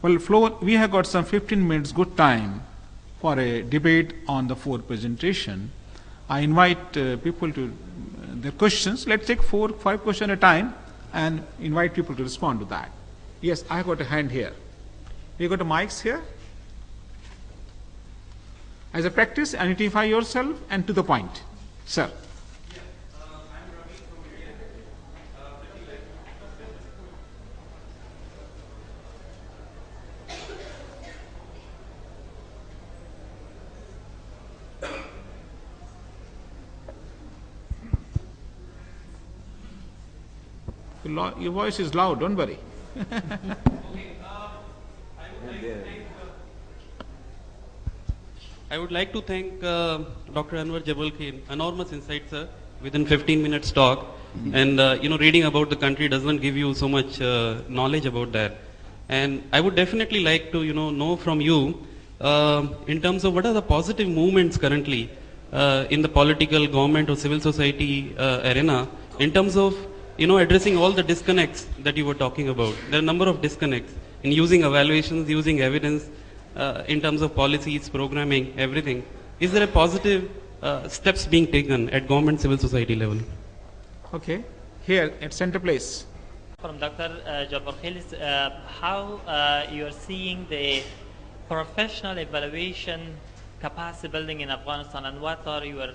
Well, Flo, we have got some 15 minutes good time for a debate on the 4 presentation. I invite people to the questions. Let's take 4, 5 questions at a time and invite people to respond to that. Yes, I got a hand here. You got the mics here? As a practice, identify yourself and to the point. Sir. Your voice is loud, don't worry. I would like to thank Dr. Jabarkhail. Enormous insights, sir, within 15 minutes talk. And, reading about the country doesn't give you so much knowledge about that. And I would definitely like to, know from you in terms of what are the positive movements currently in the political, government or civil society arena in terms of addressing all the disconnects that you were talking about. There are a number of disconnects in using evaluations, using evidence in terms of policies, programming, everything. Is there a positive steps being taken at government, civil society level? Okay. Here at center place. From Dr. Jabarkhail is how you are seeing the professional evaluation capacity building in Afghanistan, and what are your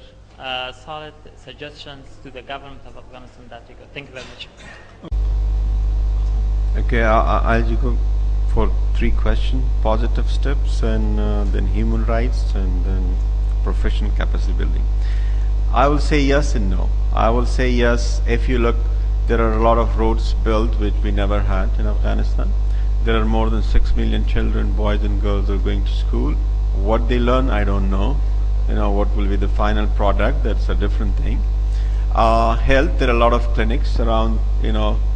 solid suggestions to the government of Afghanistan that you got? Thank you very much. Okay, I'll go for 3 questions: positive steps, and then human rights, and then professional capacity building. I will say yes and no. I will say yes. If you look, there are a lot of roads built which we never had in Afghanistan. There are more than 6 million children, boys and girls, are going to school. What they learn, I don't know. What will be the final product, that's a different thing. Health, there are a lot of clinics around,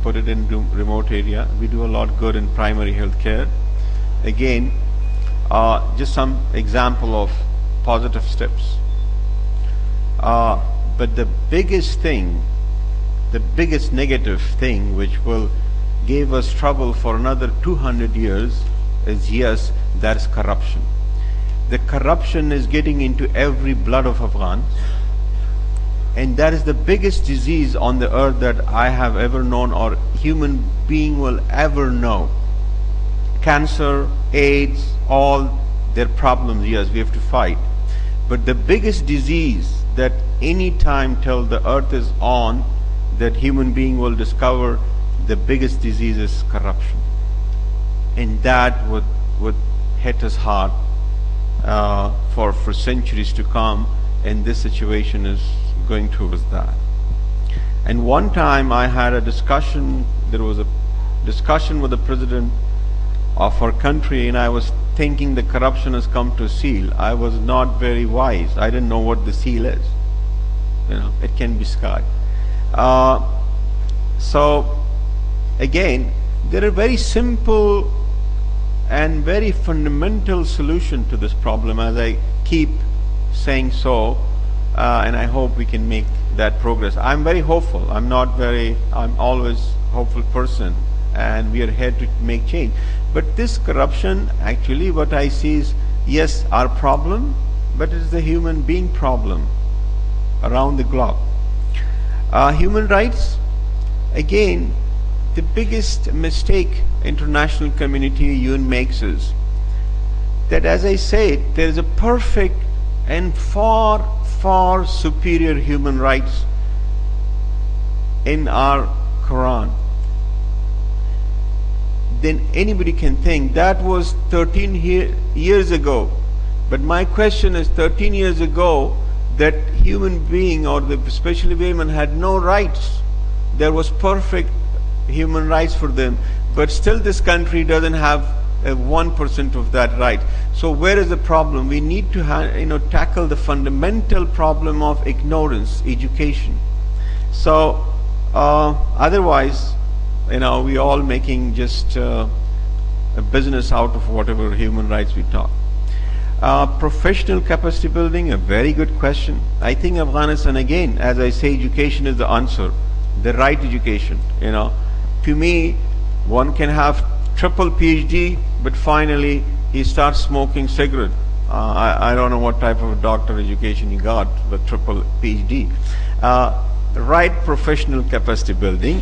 put it in remote area. We do a lot good in primary health care. Again, just some example of positive steps. But the biggest thing, the biggest negative thing which will give us trouble for another 200 years is, yes, that's corruption. The corruption is getting into every blood of Afghans, and that is the biggest disease on the earth that I have ever known or human being will ever know. Cancer, AIDS, all their problems, yes, we have to fight. But the biggest disease that any time till the earth is on that human being will discover, the biggest disease is corruption. And that would hit us hard for centuries to come, and this situation is going towards that. And one time I had a discussion, there was a discussion with the president of our country, and I was thinking the corruption has come to seal. I was not very wise. I didn't know what the seal is. It can be sky. So again, there are very simple and very fundamental solution to this problem, as I keep saying so, and I hope we can make that progress. I'm very hopeful. I'm always hopeful person, and we are here to make change. But this corruption, actually what I see is, yes, our problem, but it is the human being problem around the globe. Human rights, again, the biggest mistake international community UN makes is that, as I said, there is a perfect and far, far superior human rights in our Quran than anybody can think. That was 13 years ago. But my question is, 13 years ago, that human being, or especially women, had no rights. There was perfect human rights for them, but still this country doesn't have 1% of that right. So where is the problem? We need to tackle the fundamental problem of ignorance, education. So otherwise, we all making just a business out of whatever human rights we talk. Professional capacity building, a very good question. I think Afghanistan, again, as I say, education is the answer. The right education, To me, one can have triple PhD, but finally he starts smoking cigarette. I don't know what type of doctor education he got, but triple PhD. Right professional capacity building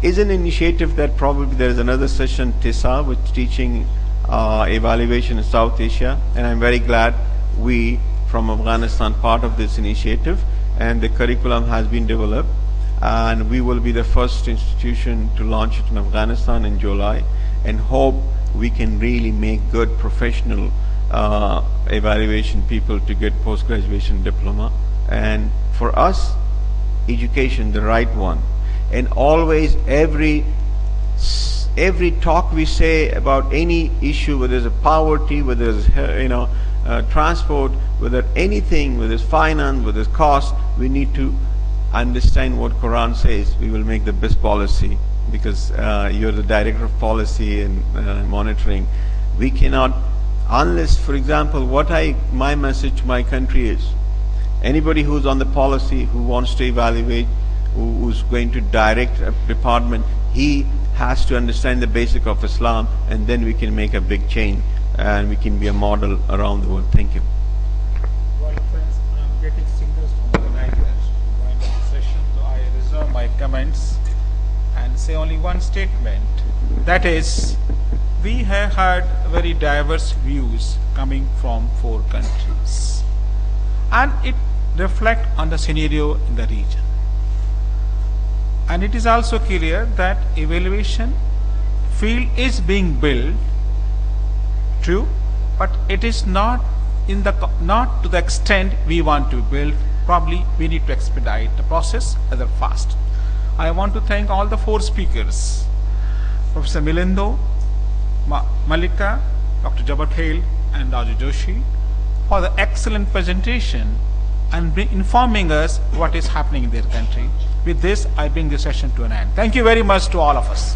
is an initiative that probably there is another session, TISA, which teaching evaluation in South Asia, and I'm very glad we from Afghanistan part of this initiative, and the curriculum has been developed, and we will be the first institution to launch it in Afghanistan in July, and hope we can really make good professional evaluation people to get post-graduation diploma. And for us, education, the right one. And always every talk we say about any issue, whether it's poverty, whether it's transport, whether anything, whether it's finance, whether it's cost, we need to understand what Quran says. We will make the best policy, because you're the director of policy and monitoring. We cannot, unless, for example, my message to my country is, anybody who's on the policy, who wants to evaluate, who's going to direct a department, he has to understand the basic of Islam, and then we can make a big change and we can be a model around the world. Thank you. Well, friends, I'm getting signals from the language during the session, so I reserve my comments and say only one statement. That is, we have had very diverse views coming from 4 countries, and it reflects on the scenario in the region. And it is also clear that evaluation field is being built, true, but it is not to the extent we want to build. Probably we need to expedite the process rather fast. I want to thank all the 4 speakers, Professor Milindo, Malika, Dr. Jabarkhail, and Raju Joshi, for the excellent presentation and informing us what is happening in their country. With this, I bring the session to an end. Thank you very much to all of us.